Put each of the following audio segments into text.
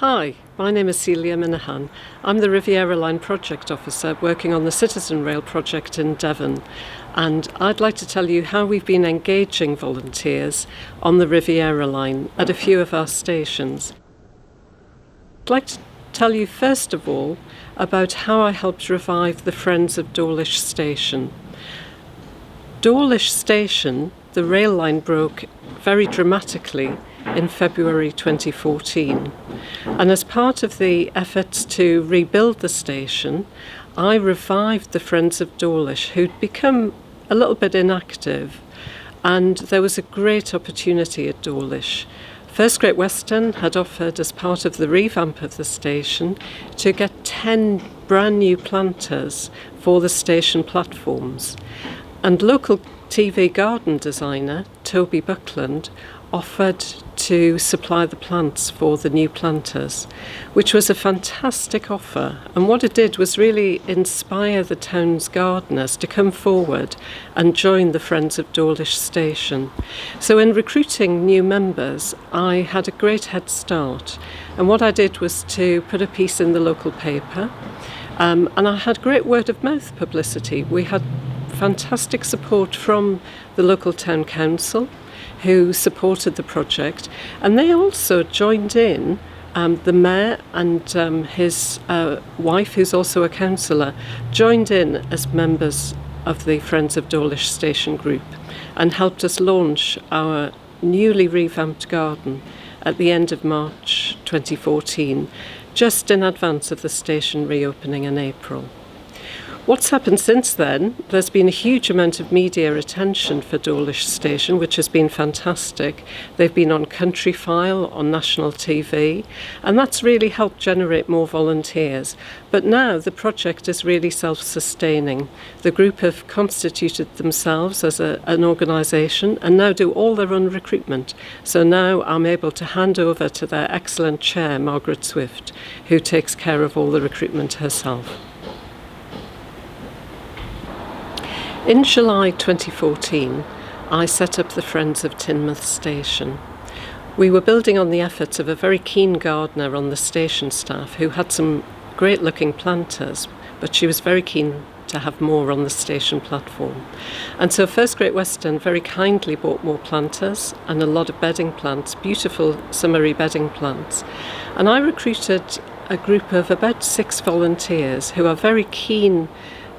Hi, my name is Celia Minoughan. I'm the Riviera Line Project Officer working on the Citizen Rail project in Devon, and I'd like to tell you how we've been engaging volunteers on the Riviera Line at a few of our stations. I'd like to tell you first of all about how I helped revive the Friends of Dawlish station. Dawlish station, the rail line broke very dramatically in February 2014, and as part of the efforts to rebuild the station, I revived the Friends of Dawlish, who'd become a little bit inactive, and there was a great opportunity at Dawlish. First Great Western had offered, as part of the revamp of the station, to get 10 brand new planters for the station platforms, and local TV garden designer Toby Buckland offered to supply the plants for the new planters, which was a fantastic offer. And what it did was really inspire the town's gardeners to come forward and join the Friends of Dawlish station. So in recruiting new members, I had a great head start. And what I did was to put a piece in the local paper, and I had great word of mouth publicity. We had fantastic support from the local town council, who supported the project, and they also joined in. The mayor and his wife, who's also a councillor, joined in as members of the Friends of Dawlish station group and helped us launch our newly revamped garden at the end of March 2014, just in advance of the station reopening in April. What's happened since then? There's been a huge amount of media attention for Dawlish Station, which has been fantastic. They've been on Country File, on national TV, and that's really helped generate more volunteers. But now the project is really self-sustaining. The group have constituted themselves as an organisation and now do all their own recruitment. So now I'm able to hand over to their excellent chair, Margaret Swift, who takes care of all the recruitment herself. In July 2014, I set up the Friends of Teignmouth Station. We were building on the efforts of a very keen gardener on the station staff who had some great-looking planters, but she was very keen to have more on the station platform. And so First Great Western very kindly bought more planters and a lot of bedding plants, beautiful summery bedding plants. And I recruited a group of about 6 volunteers who are very keen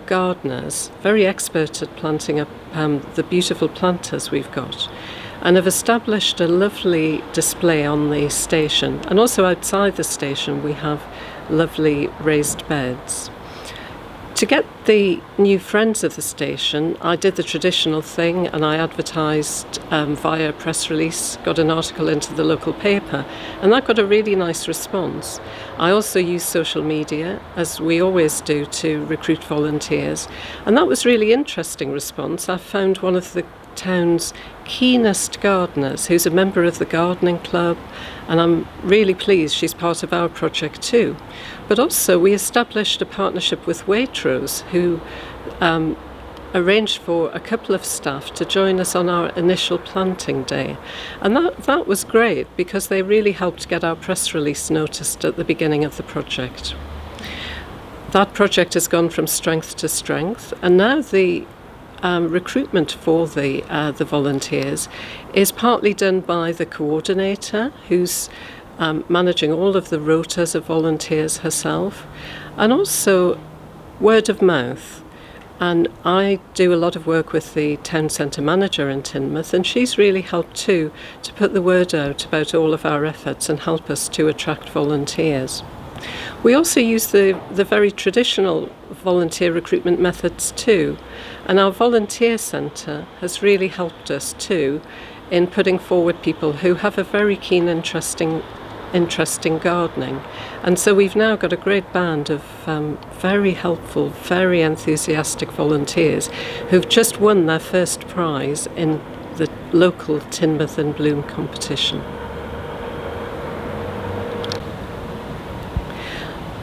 gardeners, very expert at planting up the beautiful planters we've got, and have established a lovely display on the station. And also outside the station we have lovely raised beds. To get the new friends of the station, I did the traditional thing and I advertised via press release, got an article into the local paper, and that got a really nice response. I also used social media, as we always do, to recruit volunteers, and that was really interesting response. I found one of the town's keenest gardeners who's a member of the gardening club, and I'm really pleased she's part of our project too. But also we established a partnership with Waitrose, who arranged for a couple of staff to join us on our initial planting day, and that was great because they really helped get our press release noticed at the beginning of the project. That project has gone from strength to strength, and now the recruitment for the volunteers is partly done by the coordinator, who's managing all of the rotas of volunteers herself, and also word of mouth. And I do a lot of work with the town centre manager in Teignmouth, and she's really helped too to put the word out about all of our efforts and help us to attract volunteers. We also use the very traditional volunteer recruitment methods too, and our volunteer centre has really helped us too in putting forward people who have a very keen interest in gardening. And so we've now got a great band of very helpful, very enthusiastic volunteers who've just won their first prize in the local Teignmouth in Bloom competition.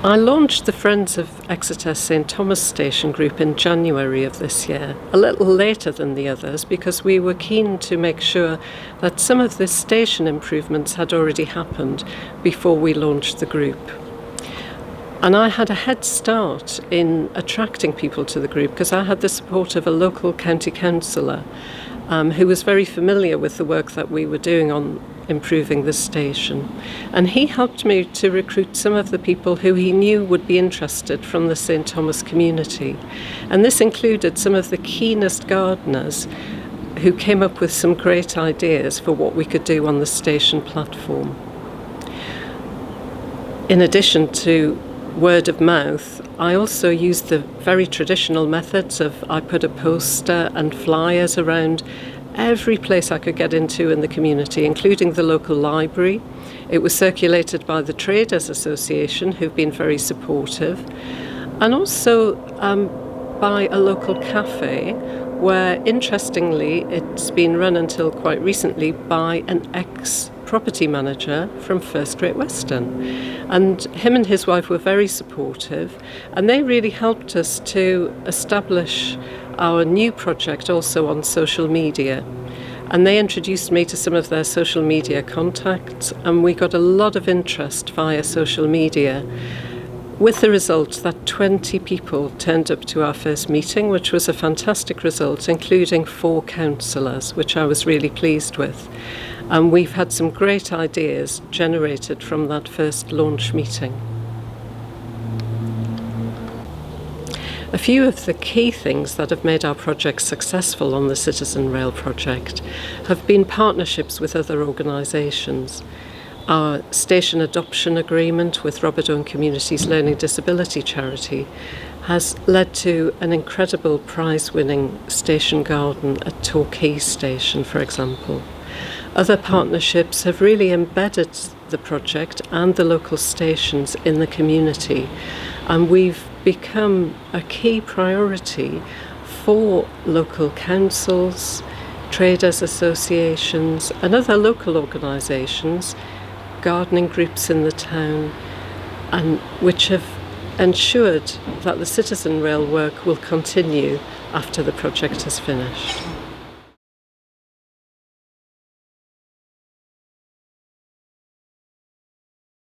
I launched the Friends of Exeter St Thomas Station group in January of this year, a little later than the others, because we were keen to make sure that some of the station improvements had already happened before we launched the group. And I had a head start in attracting people to the group because I had the support of a local county councillor who was very familiar with the work that we were doing on improving the station. And he helped me to recruit some of the people who he knew would be interested from the St Thomas community. And this included some of the keenest gardeners who came up with some great ideas for what we could do on the station platform. In addition to word of mouth, I also used the very traditional methods of I put a poster and flyers around every place I could get into in the community, including the local library. It was circulated by the Traders Association, who've been very supportive, and also by a local cafe where, interestingly, it's been run until quite recently by an ex-property manager from First Great Western. And him and his wife were very supportive, and they really helped us to establish our new project also on social media. And they introduced me to some of their social media contacts, and we got a lot of interest via social media, with the result that 20 people turned up to our first meeting, which was a fantastic result, including 4 councillors, which I was really pleased with. And we've had some great ideas generated from that first launch meeting. A few of the key things that have made our project successful on the Citizen Rail project have been partnerships with other organisations. Our station adoption agreement with Robert Owen Community's Learning Disability Charity has led to an incredible prize-winning station garden at Torquay Station, for example. Other partnerships have really embedded the project and the local stations in the community, and we've become a key priority for local councils, traders associations and other local organisations, gardening groups in the town, and which have ensured that the Citizen Rail work will continue after the project has finished.